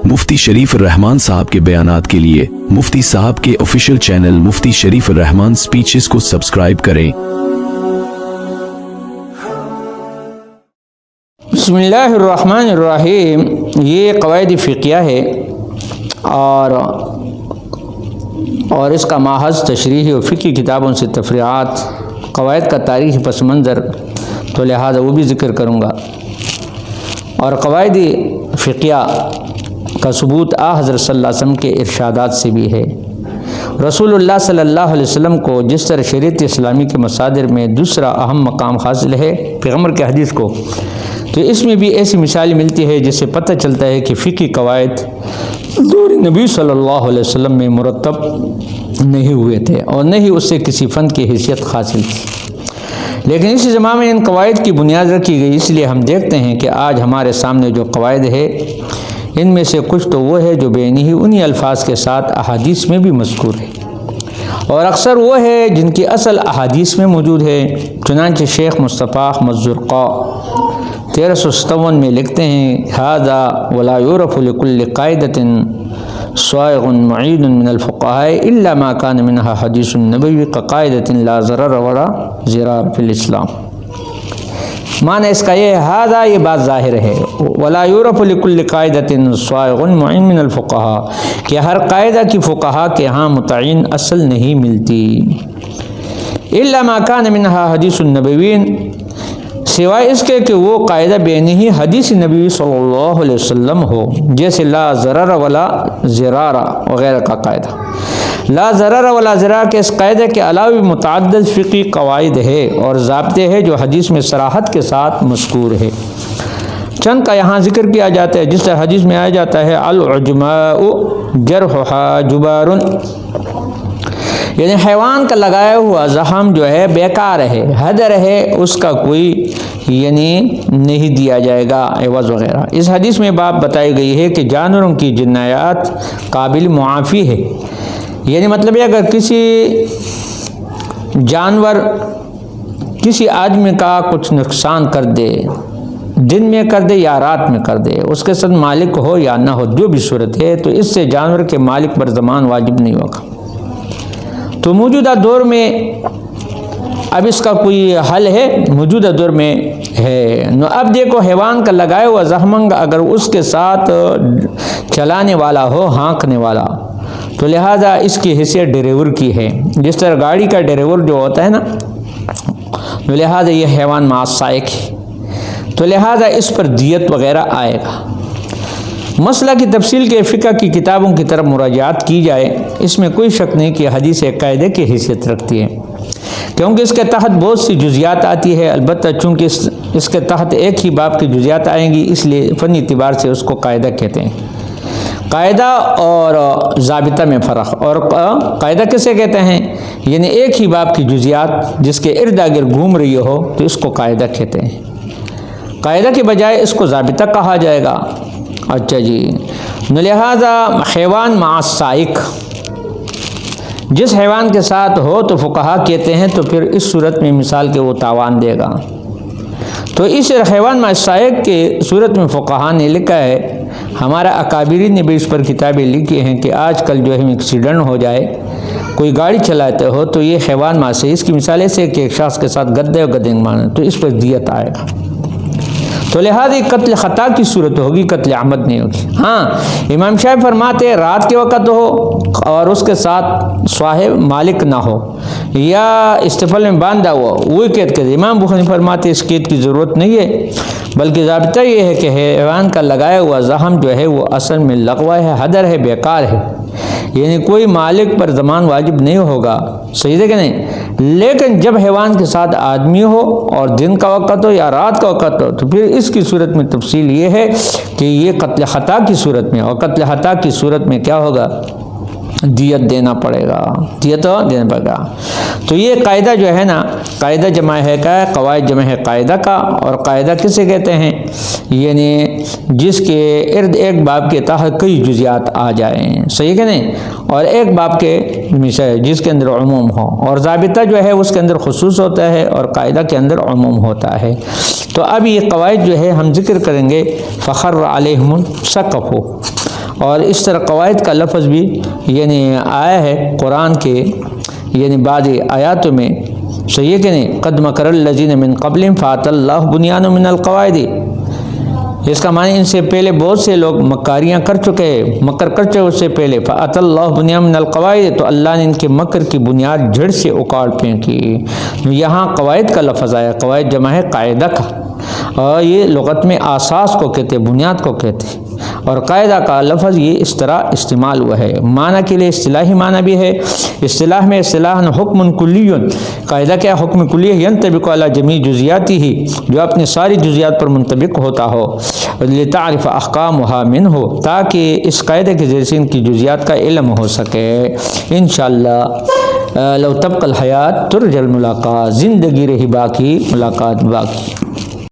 मुफ्ती शरीफ रहमान साहब के बयानात के लिए मुफ्ती साहब के ऑफिशियल चैनल मुफ्ती शरीफ रहमान स्पीचेस को सब्सक्राइब करें। बिस्मिल्लाहिर्रहमानिर्रहीम। ये क़वाइद फ़िक़िया है और इसका माहज़ तशरीही और फ़िक़ी किताबों से तफ़रीआत, क़वाइद का तारीख़ी पस मंज़र, तो लिहाजा वो भी ज़िक्र करूँगा। और क़वाइद फ़िक़िया का सबूत हज़रत सल्लल्लाहु अलैहि वसल्लम के इरशादात से भी है। रसूलुल्लाह सल्लल्लाहु अलैहि वसल्लम को जिस तरह शरीयत इस्लामी के मसादिर में दूसरा अहम मकाम हासिल है पैगम्बर के हदीस को, तो इसमें भी ऐसी मिसाल मिलती है जिससे पता चलता है कि फ़िक़ी क़वाइद दौर नबी सल्लल्लाहु अलैहि वसल्लम में मुरतब नहीं हुए थे और न ही उससे किसी फ़न की हैसियत हासिल थी। लेकिन इस ज़माने में इन क़वाइद की बुनियाद रखी गई। इसलिए हम देखते हैं कि आज हमारे सामने जो क़वाइद है इनमें से कुछ तो वो है जो बेनी ही उन्हीं अल्फाज के साथ अहादीस में भी मज़कूर है और अक्सर वो है जिनकी असल अहादीस में मौजूद है। चुनांचे शेख मुस्तफ़ा मज़्ज़ुरक़ा 1357 में लिखते हैं, हाज़ा वला युरफ़ु लिकुल्लि क़ाइदतिन स्वाइग़ुन मुईदुन मिनल फ़ुक़हाए इल्ला मा कान मिनहा हदीसुन नबवी क़ाइदतिन ला ज़रर वला ज़िरार फ़िल इस्लाम। माना इसका ये है, हाज़ा ये बात ज़ाहिर है, वला युरफ़ु लिकुल्लि क़ाइदतिन स्वाइग़ुन मुईन मिनल फ़ुक़हा, कि हर कायदा की फ़ुक़हा के यहाँ मुतय्यन असल नहीं मिलती। इल्ला मा कान मिनहा हदीसुन नबवीन, सिवाय इसके कि वो कायदा बेनी ही हदीस नबी सल्लल्लाहु अलैहि वसल्लम हो, जैसे ला ज़रर वला ज़िरारा वगैरह का कायदा। ला ज़रर वला ज़िरार के इस कायदे के अलावा भी मुतअद्दिद फ़िक़ी क़वाइद है और ज़ाब्ते हैं जो हदीस में सराहत के साथ मज़कूर है। चंद का यहाँ ज़िक्र किया जाता है। जिस तरह हदीस में आया जाता है, अल-उज्माउ जरहुहा जुबारुन, यानी हैवान का लगाया हुआ ज़ख़म जो है बेकार है, हदर है, उसका कोई यानी नहीं दिया जाएगा एवज़ वगैरह। इस हदीस में बात बताई गई है कि जानवरों की जिन्नायात काबिल मुआफ़ी है। यानी मतलब ये, अगर किसी जानवर किसी आदमी का कुछ नुकसान कर दे, दिन में कर दे या रात में कर दे, उसके साथ मालिक हो या ना हो, जो भी सूरत है, तो इससे जानवर के मालिक पर ज़मान वाजिब नहीं होगा। तो मौजूदा दौर में अब इसका कोई हल है, मौजूदा दौर में है। अब देखो, हैवान का लगाया हुआ ज़ख़म अगर उसके साथ चलाने वाला हो, हाँकने वाला, तो लिहाजा इसकी हैसियत ड्राइवर की है। जिस तरह गाड़ी का ड्राइवर जो होता है ना, तो लिहाजा ये हैवान मासाइक है, तो लिहाजा इस पर दियत वगैरह आएगा। मसला की तफसील के फ़िक़ह की किताबों की तरफ मुराजात की जाए, इसमें कोई शक नहीं कि हदीस एक कायदे की हैसियत रखती है, क्योंकि इसके तहत बहुत सी जुज़ियात आती है। अलबत्ता चूँकि इसके तहत एक ही बाब की जुज़ियात आएंगी, इसलिए फ़नी एतबार से उसको कायदा कहते हैं। कायदा और ज़ाबिता में फ़र्क। और कायदा किसे कहते हैं, यानी एक ही बाब की जुज़ियात जिसके इर्द गिर्द घूम रही हो, तो इसको कायदा कहते हैं। कायदा के बजाय इसको ज़ाबिता कहा जाएगा। अच्छा जी, लिहाजा हैवान मासाइक जिस हैवान के साथ हो तो फ़ुक़हा कहते हैं, तो फिर इस सूरत में मिसाल के वो तावान देगा। तो इस हैवान मासाइक के सूरत में फ़ुक़हा ने लिखा है, हमारा अकाबिरी ने भी इस पर किताबें लिखी हैं कि आजकल जो है एक्सीडेंट हो जाए, कोई गाड़ी चलाते हो, तो ये हैवान मासाइक, इसकी मिसाल ऐसे कि एक शख्स के साथ गद्दे और गद्दे मारना, तो इस पर दियत आएगा। तो लिहाजा कत्ल ख़ता की सूरत होगी, कत्ल आमद नहीं होगी। हाँ, इमाम शाफ़ी फरमाते रात के वक़्त हो और उसके साथ साहिब मालिक ना हो या इस्तिफ़ाल में बांधा हुआ, वही कैद कर दे। इमाम बुखारी फरमाते इस कैद की ज़रूरत नहीं है, बल्कि ज़ाबिता ये है कि हैवान का लगाया हुआ ज़ख़म जो है वो असल में लगवा है, हदर है, बेकार है, यानी कोई मालिक पर ज़मान वाजिब नहीं होगा। सही है कि नहीं? लेकिन जब हैवान के साथ आदमी हो और दिन का वक़्त हो या रात का वक़्त हो, तो फिर इसकी सूरत में तफसील ये है कि ये कत्ल ख़ता की सूरत में, और कत्ल ख़ता की सूरत में क्या होगा, दियत देना पड़ेगा, दियत देना पड़ेगा। तो ये कायदा जो है ना, कायदा जमा है का, क़वाइद जमा है कायदा का। और कायदा किसे कहते हैं, यानी जिसके इर्द एक बाब के तहत कई जुज़ियात आ जाएँ। सही है कि नहीं? और एक बाब के मिसाल जिसके अंदर उमूम हो, और ज़ाबिता जो है उसके अंदर खुसूस होता है और कायदा के अंदर उमूम होता है। तो अब ये क़वाइद जो है हम जिक्र करेंगे, फ़ख़र अलैहिमुस सकफ़ु, اور اس طرح قواعد کا لفظ بھی یعنی آیا ہے قرآن کے یعنی بعض آیاتوں میں، صحیح ہے کہ نہیں، قد مکر الذین من قبلہم فاتی اللہ بنیانہم من القواعد، اس کا معنی ان سے پہلے بہت سے لوگ مکاریاں کر چکے ہیں، مکر کر چکے اس سے پہلے، فاتی اللہ بنیانہم من القواعد، تو اللہ نے ان کے مکر کی بنیاد جڑ سے اکاڑ پھینکی۔ یہاں قواعد کا لفظ آیا، قواعد جمع ہے قاعدہ کا، اور یہ لغت میں اساس کو کہتے، بنیاد کو کہتے، اور قاعدہ کا لفظ یہ اس طرح استعمال ہوا ہے۔ معنی کے لیے اصطلاحی معنی بھی ہے، اصطلاح میں اصطلاح حکم کلی، قاعدہ کیا حکم کلی ہے، ینطبق علی جمیع جزیاتی ہی، جو اپنے ساری جزیات پر منطبق ہوتا ہو، لتعرف احکامها منہ، تاکہ اس قاعدے کے ذریعے سے ان کی جزیات کا علم ہو سکے۔ انشاءاللہ لو تبقى الحیات ترجى الملاقات، زندگی رہی باقی ملاقات باقی۔